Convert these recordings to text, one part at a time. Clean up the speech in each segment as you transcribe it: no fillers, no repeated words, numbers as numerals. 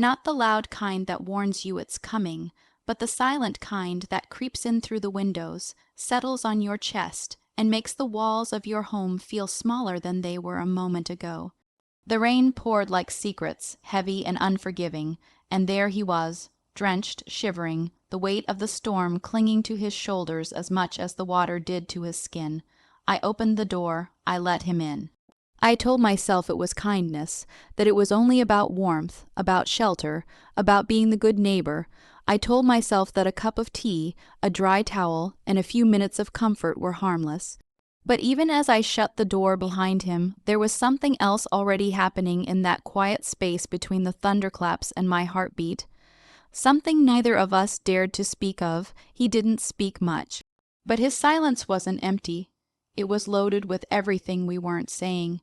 Not the loud kind that warns you it's coming, but the silent kind that creeps in through the windows, settles on your chest, and makes the walls of your home feel smaller than they were a moment ago. The rain poured like secrets, heavy and unforgiving, and there he was, drenched, shivering, the weight of the storm clinging to his shoulders as much as the water did to his skin. I opened the door. I let him in. I told myself it was kindness, that it was only about warmth, about shelter, about being the good neighbor. I told myself that a cup of tea, a dry towel, and a few minutes of comfort were harmless. But even as I shut the door behind him, there was something else already happening in that quiet space between the thunderclaps and my heartbeat. Something neither of us dared to speak of. He didn't speak much. But his silence wasn't empty. It was loaded with everything we weren't saying.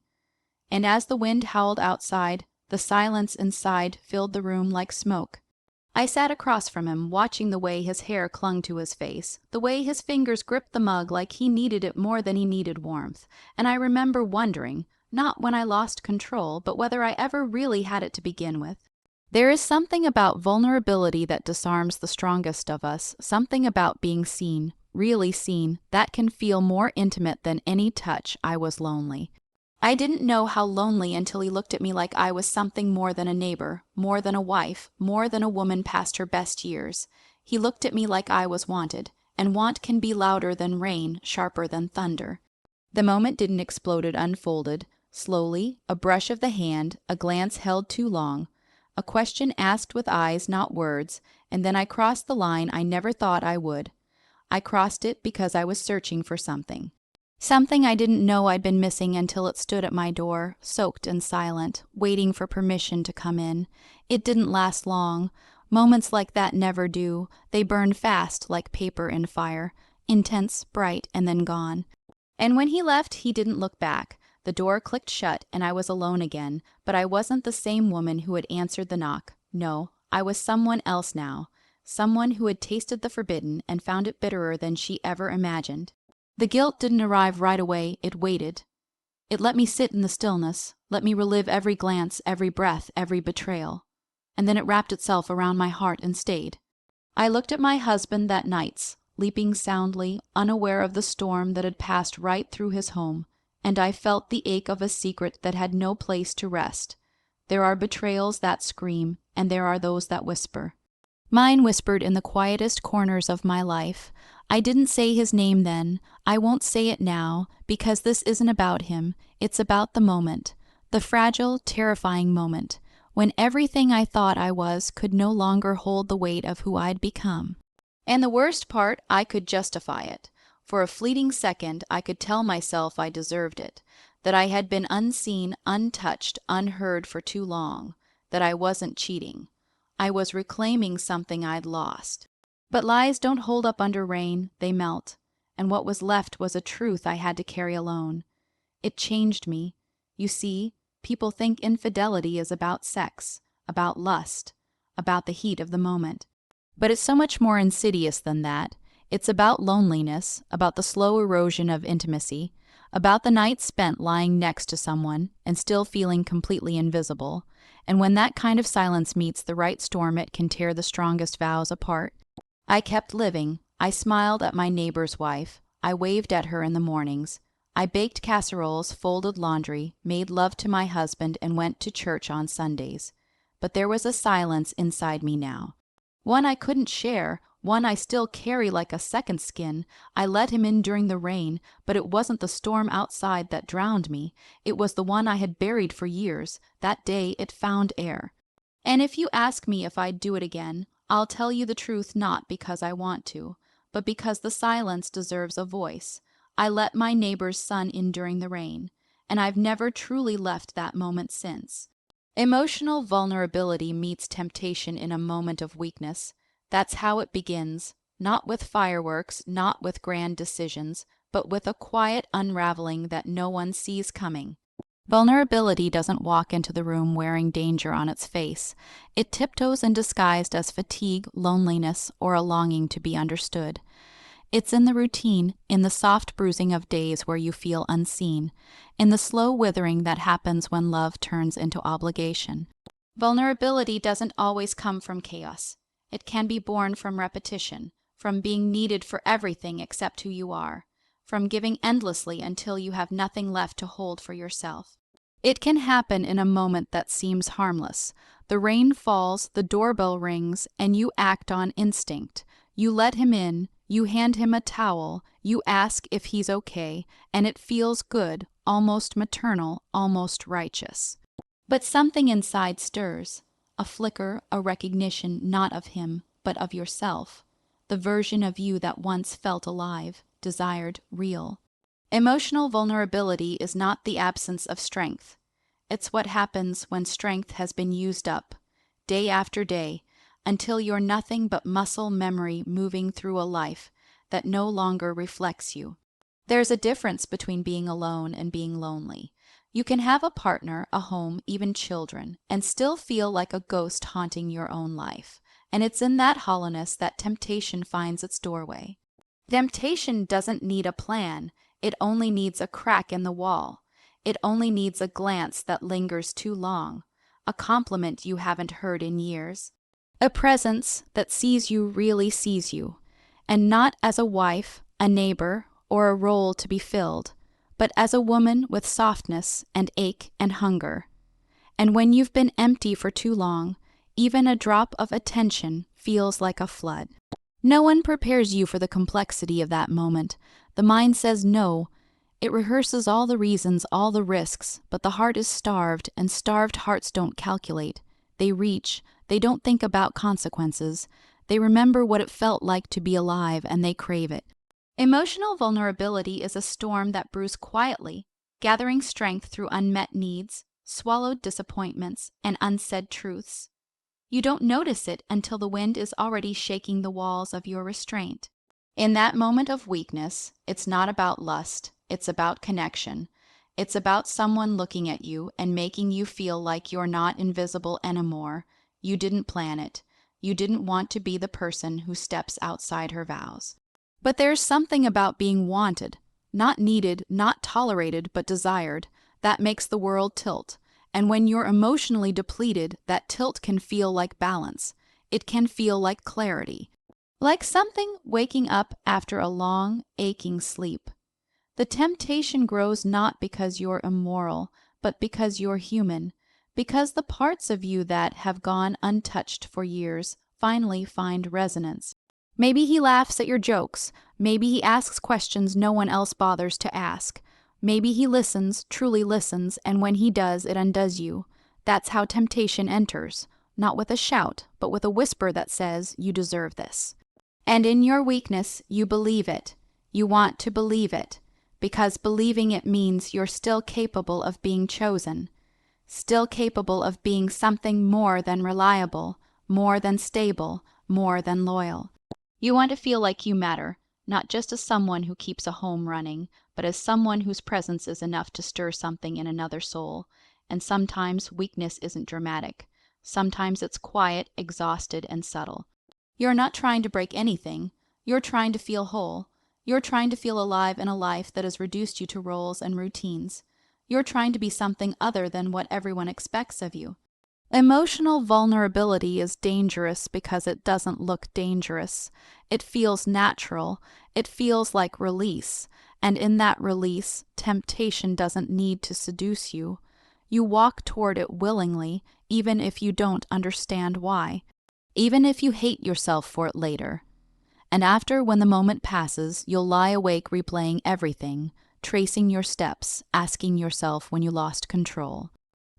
And as the wind howled outside, the silence inside filled the room like smoke. I sat across from him, watching the way his hair clung to his face, the way his fingers gripped the mug like he needed it more than he needed warmth, and I remember wondering, not when I lost control, but whether I ever really had it to begin with. There is something about vulnerability that disarms the strongest of us, something about being seen, really seen, that can feel more intimate than any touch. I was lonely. I didn't know how lonely until he looked at me like I was something more than a neighbor, more than a wife, more than a woman past her best years. He looked at me like I was wanted, and want can be louder than rain, sharper than thunder. The moment didn't explode, it unfolded, slowly, a brush of the hand, a glance held too long, a question asked with eyes, not words, and then I crossed the line I never thought I would. I crossed it because I was searching for something. Something I didn't know I'd been missing until it stood at my door, soaked and silent, waiting for permission to come in. It didn't last long. Moments like that never do. They burn fast like paper in fire, intense, bright, and then gone. And when he left, he didn't look back. The door clicked shut, and I was alone again, but I wasn't the same woman who had answered the knock. No, I was someone else now, someone who had tasted the forbidden and found it bitterer than she ever imagined. The guilt didn't arrive right away, it waited. It let me sit in the stillness, let me relive every glance, every breath, every betrayal. And then it wrapped itself around my heart and stayed. I looked at my husband that nights, leaping soundly, unaware of the storm that had passed right through his home, and I felt the ache of a secret that had no place to rest. There are betrayals that scream, and there are those that whisper. Mine whispered in the quietest corners of my life. I didn't say his name then. I won't say it now, because this isn't about him. It's about the moment, the fragile, terrifying moment, when everything I thought I was could no longer hold the weight of who I'd become. And the worst part, I could justify it. For a fleeting second, I could tell myself I deserved it, that I had been unseen, untouched, unheard for too long, that I wasn't cheating. I was reclaiming something I'd lost. But lies don't hold up under rain, they melt, and what was left was a truth I had to carry alone. It changed me. You see, people think infidelity is about sex, about lust, about the heat of the moment. But it's so much more insidious than that. It's about loneliness, about the slow erosion of intimacy, about the night spent lying next to someone and still feeling completely invisible. And when that kind of silence meets the right storm, it can tear the strongest vows apart. I kept living. I smiled at my neighbor's wife. I waved at her in the mornings. I baked casseroles, folded laundry, made love to my husband, and went to church on Sundays. But there was a silence inside me now. One I couldn't share, one I still carry like a second skin. I let him in during the rain, but it wasn't the storm outside that drowned me. It was the one I had buried for years. That day it found air. And if you ask me if I'd do it again, I'll tell you the truth, not because I want to, but because the silence deserves a voice. I let my neighbor's son in during the rain, and I've never truly left that moment since. Emotional vulnerability meets temptation in a moment of weakness. That's how it begins, not with fireworks, not with grand decisions, but with a quiet unraveling that no one sees coming. Vulnerability doesn't walk into the room wearing danger on its face. It tiptoes in disguised as fatigue, loneliness, or a longing to be understood. It's in the routine, in the soft bruising of days where you feel unseen, in the slow withering that happens when love turns into obligation. Vulnerability doesn't always come from chaos. It can be born from repetition, from being needed for everything except who you are, from giving endlessly until you have nothing left to hold for yourself. It can happen in a moment that seems harmless. The rain falls, the doorbell rings, and you act on instinct. You let him in, you hand him a towel, you ask if he's okay, and it feels good, almost maternal, almost righteous. But something inside stirs, a flicker, a recognition not of him, but of yourself, the version of you that once felt alive, desired, real. Emotional vulnerability is not the absence of strength. It's what happens when strength has been used up, day after day, until you're nothing but muscle memory moving through a life that no longer reflects you. There's a difference between being alone and being lonely. You can have a partner, a home, even children, and still feel like a ghost haunting your own life. And it's in that hollowness that temptation finds its doorway. Temptation doesn't need a plan. It only needs a crack in the wall. It only needs a glance that lingers too long, a compliment you haven't heard in years, a presence that sees you really sees you, and not as a wife, a neighbor, or a role to be filled, but as a woman with softness and ache and hunger. And when you've been empty for too long, even a drop of attention feels like a flood. No one prepares you for the complexity of that moment. The mind says no. It rehearses all the reasons, all the risks, but the heart is starved, and starved hearts don't calculate. They reach. They don't think about consequences. They remember what it felt like to be alive, and they crave it. Emotional vulnerability is a storm that brews quietly, gathering strength through unmet needs, swallowed disappointments, and unsaid truths. You don't notice it until the wind is already shaking the walls of your restraint. In that moment of weakness, it's not about lust, it's about connection. It's about someone looking at you and making you feel like you're not invisible anymore. You didn't plan it. You didn't want to be the person who steps outside her vows. But there's something about being wanted, not needed, not tolerated, but desired, that makes the world tilt. And when you're emotionally depleted, that tilt can feel like balance. It can feel like clarity. Like something waking up after a long, aching sleep. The temptation grows not because you're immoral, but because you're human. Because the parts of you that have gone untouched for years finally find resonance. Maybe he laughs at your jokes. Maybe he asks questions no one else bothers to ask. Maybe he listens, truly listens, and when he does, it undoes you. That's how temptation enters, not with a shout, but with a whisper that says, you deserve this. And in your weakness, you believe it. You want to believe it, because believing it means you're still capable of being chosen, still capable of being something more than reliable, more than stable, more than loyal. You want to feel like you matter, not just as someone who keeps a home running, but as someone whose presence is enough to stir something in another soul. And sometimes weakness isn't dramatic. Sometimes it's quiet, exhausted, and subtle. You're not trying to break anything. You're trying to feel whole. You're trying to feel alive in a life that has reduced you to roles and routines. You're trying to be something other than what everyone expects of you. Emotional vulnerability is dangerous because it doesn't look dangerous. It feels natural. It feels like release. And in that release, temptation doesn't need to seduce you. You walk toward it willingly, even if you don't understand why. Even if you hate yourself for it later. And after, when the moment passes, you'll lie awake replaying everything, tracing your steps, asking yourself when you lost control.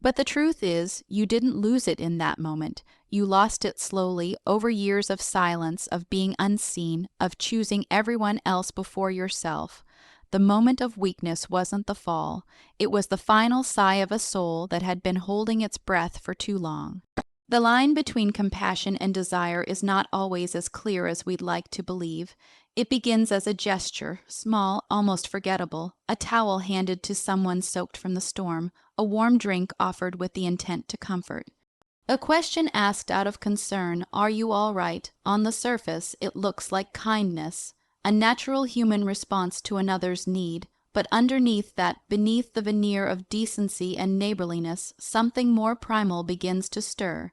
But the truth is, you didn't lose it in that moment. You lost it slowly, over years of silence, of being unseen, of choosing everyone else before yourself. The moment of weakness wasn't the fall. It was the final sigh of a soul that had been holding its breath for too long. The line between compassion and desire is not always as clear as we'd like to believe. It begins as a gesture, small, almost forgettable, a towel handed to someone soaked from the storm, a warm drink offered with the intent to comfort. A question asked out of concern, "Are you all right?" On the surface, it looks like kindness, a natural human response to another's need, But underneath that, beneath the veneer of decency and neighborliness, something more primal begins to stir.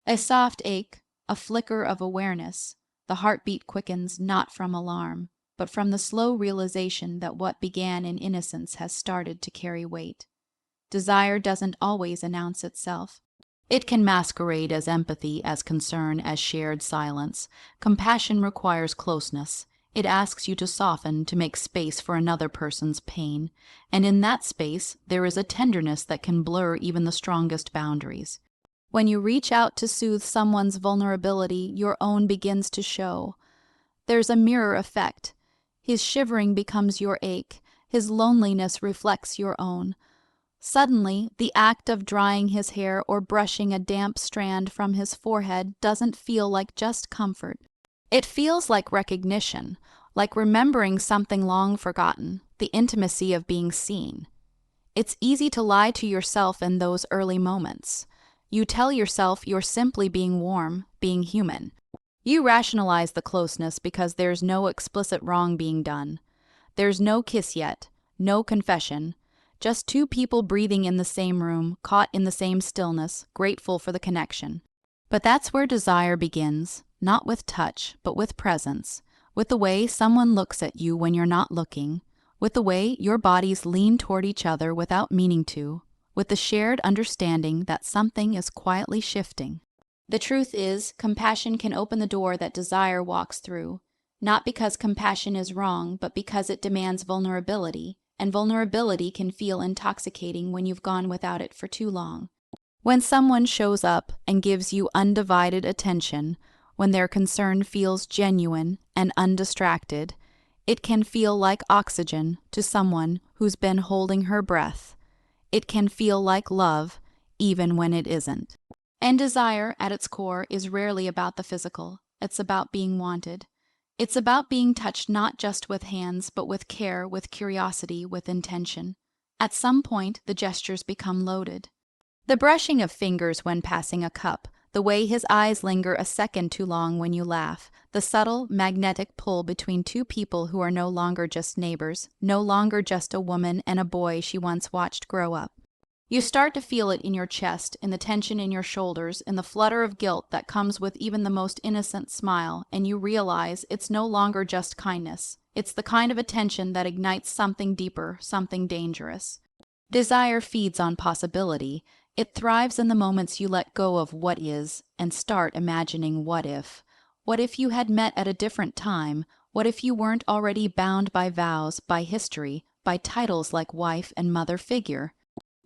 A soft ache, a flicker of awareness. The heartbeat quickens not from alarm, but from the slow realization that what began in innocence has started to carry weight. Desire doesn't always announce itself. It can masquerade as empathy, as concern, as shared silence. Compassion requires closeness. It asks you to soften, to make space for another person's pain. And in that space, there is a tenderness that can blur even the strongest boundaries. When you reach out to soothe someone's vulnerability, your own begins to show. There's a mirror effect. His shivering becomes your ache. His loneliness reflects your own. Suddenly, the act of drying his hair or brushing a damp strand from his forehead doesn't feel like just comfort. It feels like recognition, like remembering something long forgotten, the intimacy of being seen. It's easy to lie to yourself in those early moments. You tell yourself you're simply being warm, being human. You rationalize the closeness because there's no explicit wrong being done. There's no kiss yet, no confession. Just two people breathing in the same room, caught in the same stillness, grateful for the connection. But that's where desire begins, not with touch, but with presence, with the way someone looks at you when you're not looking, with the way your bodies lean toward each other without meaning to, with the shared understanding that something is quietly shifting. The truth is, compassion can open the door that desire walks through, not because compassion is wrong, but because it demands vulnerability. And vulnerability can feel intoxicating when you've gone without it for too long. When someone shows up and gives you undivided attention, when their concern feels genuine and undistracted, it can feel like oxygen to someone who's been holding her breath. It can feel like love, even when it isn't. And desire, at its core, is rarely about the physical. It's about being wanted. It's about being touched not just with hands, but with care, with curiosity, with intention. At some point, the gestures become loaded. The brushing of fingers when passing a cup, the way his eyes linger a second too long when you laugh, the subtle, magnetic pull between two people who are no longer just neighbors, no longer just a woman and a boy she once watched grow up. You start to feel it in your chest, in the tension in your shoulders, in the flutter of guilt that comes with even the most innocent smile, and you realize it's no longer just kindness. It's the kind of attention that ignites something deeper, something dangerous. Desire feeds on possibility. It thrives in the moments you let go of what is and start imagining what if. What if you had met at a different time? What if you weren't already bound by vows, by history, by titles like wife and mother figure?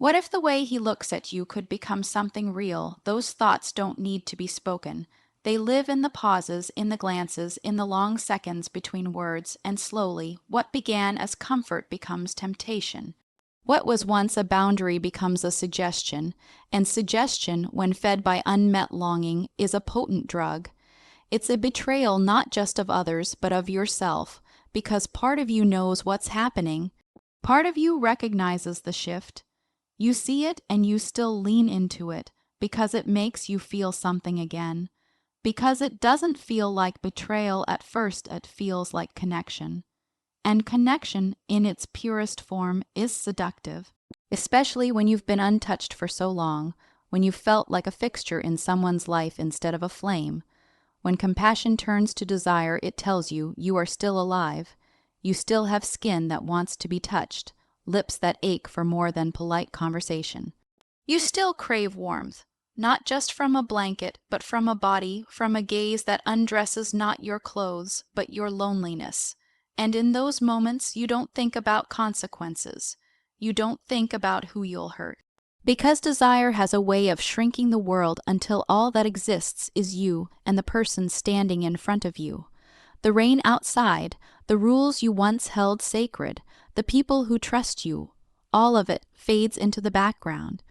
What if the way he looks at you could become something real? Those thoughts don't need to be spoken. They live in the pauses, in the glances, in the long seconds between words, and slowly, what began as comfort becomes temptation. What was once a boundary becomes a suggestion, and suggestion, when fed by unmet longing, is a potent drug. It's a betrayal not just of others, but of yourself, because part of you knows what's happening. Part of you recognizes the shift. You see it and you still lean into it because it makes you feel something again. Because it doesn't feel like betrayal at first, it feels like connection. And connection, in its purest form, is seductive, especially when you've been untouched for so long, when you've felt like a fixture in someone's life instead of a flame. When compassion turns to desire, it tells you you are still alive. You still have skin that wants to be touched, lips that ache for more than polite conversation. You still crave warmth, not just from a blanket, but from a body, from a gaze that undresses not your clothes, but your loneliness. And in those moments, you don't think about consequences. You don't think about who you'll hurt. Because desire has a way of shrinking the world until all that exists is you and the person standing in front of you. The rain outside, the rules you once held sacred, the people who trust you, all of it fades into the background.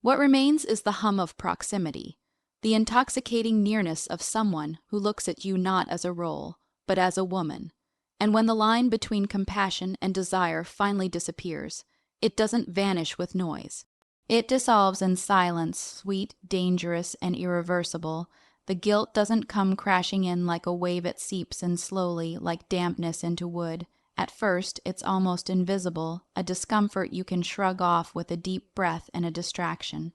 What remains is the hum of proximity, the intoxicating nearness of someone who looks at you not as a role, but as a woman. And when the line between compassion and desire finally disappears, it doesn't vanish with noise. It dissolves in silence, sweet, dangerous, and irreversible. The guilt doesn't come crashing in like a wave it seeps in slowly, like dampness into wood, At first, it's almost invisible, a discomfort you can shrug off with a deep breath and a distraction.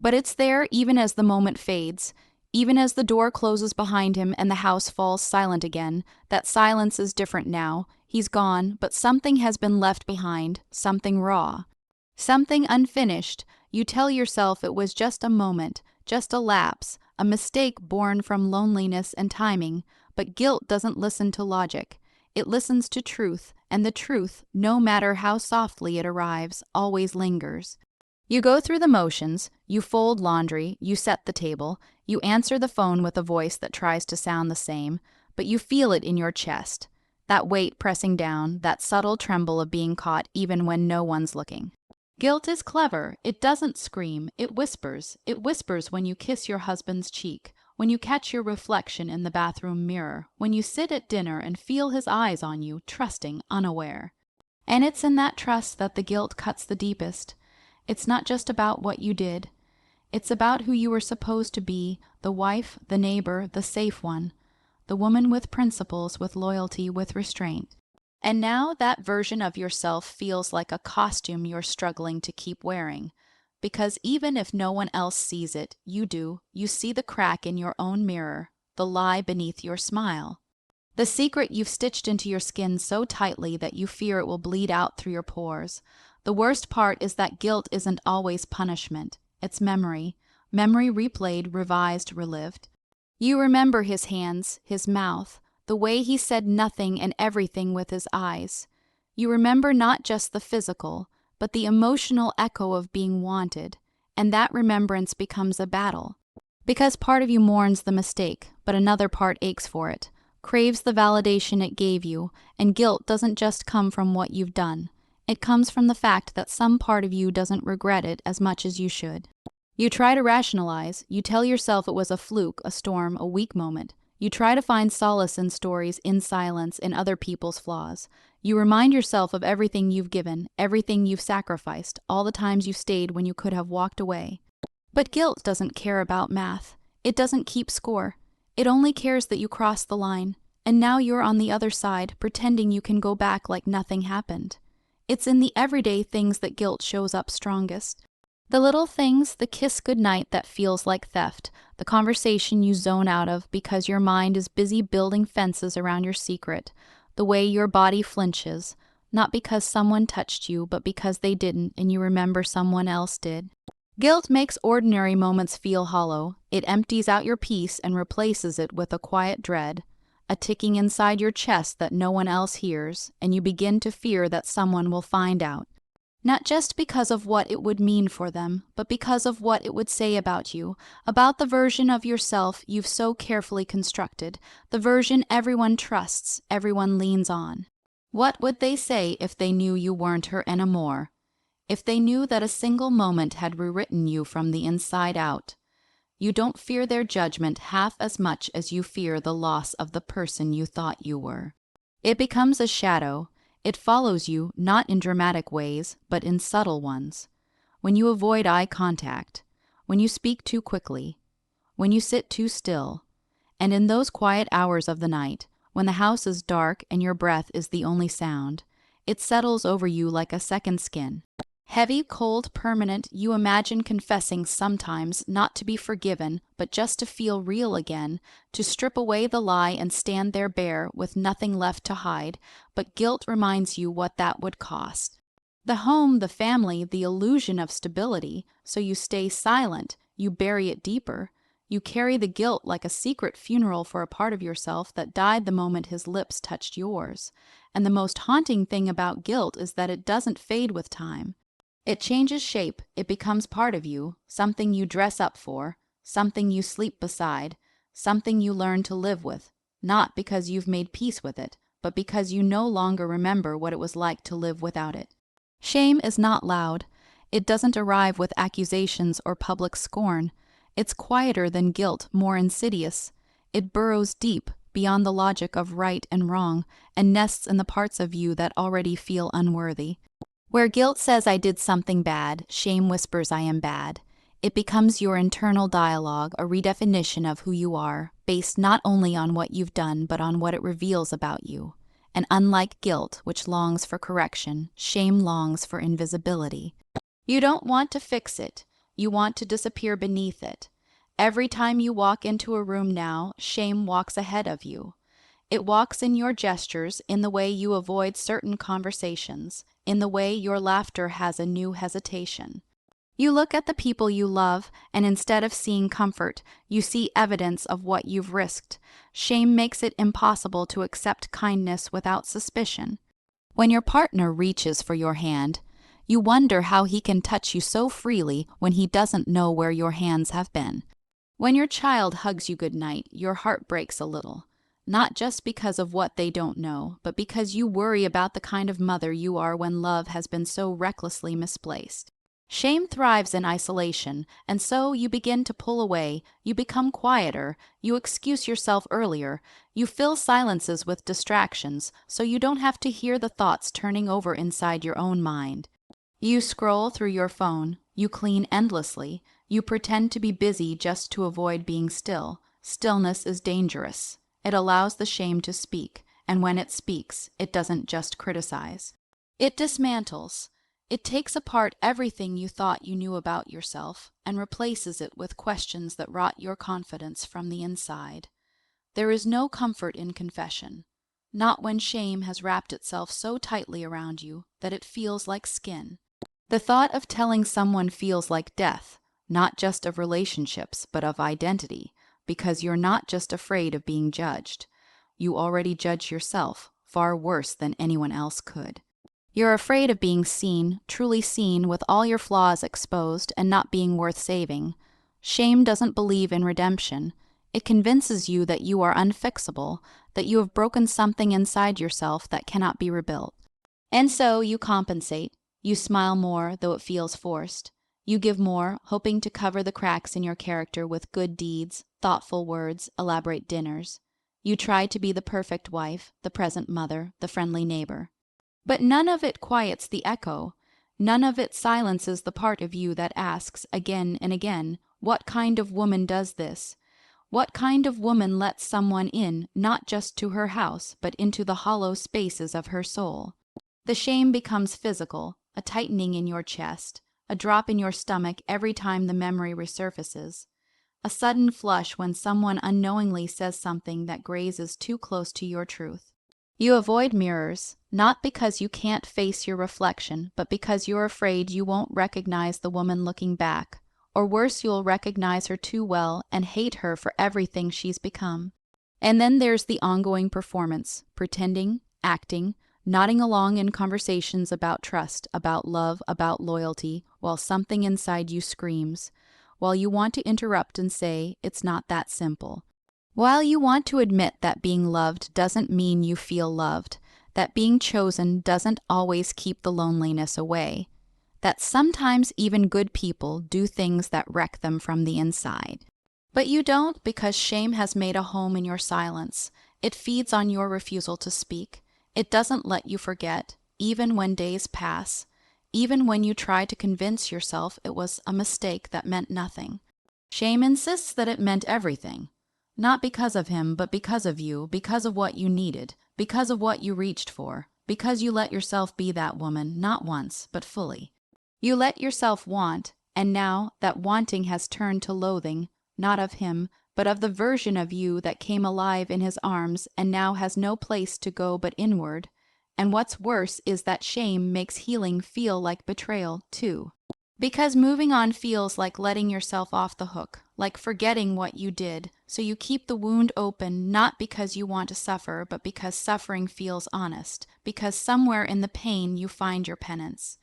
But it's there even as the moment fades, even as the door closes behind him and the house falls silent again. That silence is different now. He's gone, but something has been left behind, something raw. Something unfinished. You tell yourself it was just a moment, just a lapse, a mistake born from loneliness and timing, but guilt doesn't listen to logic. It listens to truth, and the truth, no matter how softly it arrives, always lingers. You go through the motions, you fold laundry, you set the table, you answer the phone with a voice that tries to sound the same, but you feel it in your chest. That weight pressing down, that subtle tremble of being caught even when no one's looking. Guilt is clever. It doesn't scream, it whispers. It whispers when you kiss your husband's cheek, when you catch your reflection in the bathroom mirror, when you sit at dinner and feel his eyes on you, trusting, unaware. And it's in that trust that the guilt cuts the deepest. It's not just about what you did. It's about who you were supposed to be, the wife, the neighbor, the safe one, the woman with principles, with loyalty, with restraint. And now that version of yourself feels like a costume you're struggling to keep wearing. Because even if no one else sees it, you do. You see the crack in your own mirror, the lie beneath your smile. The secret you've stitched into your skin so tightly that you fear it will bleed out through your pores. The worst part is that guilt isn't always punishment. It's memory. Memory replayed, revised, relived. You remember his hands, his mouth, the way he said nothing and everything with his eyes. You remember not just the physical, but the emotional echo of being wanted, and that remembrance becomes a battle. Because part of you mourns the mistake, but another part aches for it, craves the validation it gave you, and guilt doesn't just come from what you've done. It comes from the fact that some part of you doesn't regret it as much as you should. You try to rationalize, you tell yourself it was a fluke, a storm, a weak moment. You try to find solace in stories, in silence, in other people's flaws. You remind yourself of everything you've given, everything you've sacrificed, all the times you stayed when you could have walked away. But guilt doesn't care about math. It doesn't keep score. It only cares that you crossed the line, and now you're on the other side, pretending you can go back like nothing happened. It's in the everyday things that guilt shows up strongest. The little things, the kiss goodnight that feels like theft, the conversation you zone out of because your mind is busy building fences around your secret, the way your body flinches, not because someone touched you, but because they didn't and you remember someone else did. Guilt makes ordinary moments feel hollow. It empties out your peace and replaces it with a quiet dread, a ticking inside your chest that no one else hears, and you begin to fear that someone will find out. Not just because of what it would mean for them, but because of what it would say about you, about the version of yourself you've so carefully constructed, the version everyone trusts, everyone leans on. What would they say if they knew you weren't her anymore? If they knew that a single moment had rewritten you from the inside out? You don't fear their judgment half as much as you fear the loss of the person you thought you were. It becomes a shadow. It follows you, not in dramatic ways, but in subtle ones. When you avoid eye contact, when you speak too quickly, when you sit too still, and in those quiet hours of the night, when the house is dark and your breath is the only sound, it settles over you like a second skin. Heavy, cold, permanent, you imagine confessing sometimes not to be forgiven, but just to feel real again, to strip away the lie and stand there bare with nothing left to hide, but guilt reminds you what that would cost. The home, the family, the illusion of stability, so you stay silent, you bury it deeper. You carry the guilt like a secret funeral for a part of yourself that died the moment his lips touched yours. And the most haunting thing about guilt is that it doesn't fade with time. It changes shape, it becomes part of you, something you dress up for, something you sleep beside, something you learn to live with, not because you've made peace with it, but because you no longer remember what it was like to live without it. Shame is not loud. It doesn't arrive with accusations or public scorn. It's quieter than guilt, more insidious. It burrows deep, beyond the logic of right and wrong, and nests in the parts of you that already feel unworthy. Where guilt says I did something bad, shame whispers I am bad. It becomes your internal dialogue, a redefinition of who you are, based not only on what you've done, but on what it reveals about you. and unlike guilt, which longs for correction, shame longs for invisibility. You don't want to fix it, you want to disappear beneath it. Every time you walk into a room now, shame walks ahead of you. It walks in your gestures, in the way you avoid certain conversations, in the way your laughter has a new hesitation. You look at the people you love, and instead of seeing comfort, you see evidence of what you've risked. Shame makes it impossible to accept kindness without suspicion. When your partner reaches for your hand, you wonder how he can touch you so freely when he doesn't know where your hands have been. When your child hugs you goodnight, your heart breaks a little. Not just because of what they don't know, but because you worry about the kind of mother you are when love has been so recklessly misplaced. Shame thrives in isolation, and so you begin to pull away, you become quieter, you excuse yourself earlier, you fill silences with distractions so you don't have to hear the thoughts turning over inside your own mind. You scroll through your phone, you clean endlessly, you pretend to be busy just to avoid being still. Stillness is dangerous. It allows the shame to speak, and when it speaks, it doesn't just criticize. It dismantles. It takes apart everything you thought you knew about yourself and replaces it with questions that rot your confidence from the inside. There is no comfort in confession, not when shame has wrapped itself so tightly around you that it feels like skin. The thought of telling someone feels like death, not just of relationships, but of identity, because you're not just afraid of being judged. You already judge yourself, far worse than anyone else could. You're afraid of being seen, truly seen, with all your flaws exposed and not being worth saving. Shame doesn't believe in redemption. It convinces you that you are unfixable, that you have broken something inside yourself that cannot be rebuilt. And so you compensate. You smile more, though it feels forced. You give more, hoping to cover the cracks in your character with good deeds, thoughtful words, elaborate dinners. You try to be the perfect wife, the present mother, the friendly neighbor. But none of it quiets the echo. None of it silences the part of you that asks again and again, what kind of woman does this? What kind of woman lets someone in, not just to her house, but into the hollow spaces of her soul? The shame becomes physical, a tightening in your chest, a drop in your stomach every time the memory resurfaces, a sudden flush when someone unknowingly says something that grazes too close to your truth. You avoid mirrors, not because you can't face your reflection, but because you're afraid you won't recognize the woman looking back, or worse, you'll recognize her too well and hate her for everything she's become. And then there's the ongoing performance, pretending, acting, nodding along in conversations about trust, about love, about loyalty, while something inside you screams, while you want to interrupt and say, it's not that simple. While you want to admit that being loved doesn't mean you feel loved, that being chosen doesn't always keep the loneliness away, that sometimes even good people do things that wreck them from the inside. But you don't, because shame has made a home in your silence. It feeds on your refusal to speak. It doesn't let you forget, even when days pass, even when you try to convince yourself it was a mistake that meant nothing. Shame insists that it meant everything. Not because of him, but because of you, because of what you needed, because of what you reached for, because you let yourself be that woman, not once, but fully. You let yourself want, and now that wanting has turned to loathing, not of him, but of the version of you that came alive in his arms and now has no place to go but inward. And what's worse is that shame makes healing feel like betrayal, too. Because moving on feels like letting yourself off the hook, like forgetting what you did, so you keep the wound open not because you want to suffer, but because suffering feels honest, because somewhere in the pain you find your penance.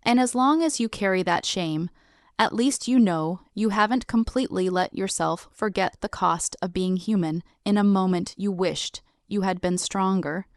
And as long as you carry that shame, at least you know you haven't completely let yourself forget the cost of being human in a moment you wished you had been stronger,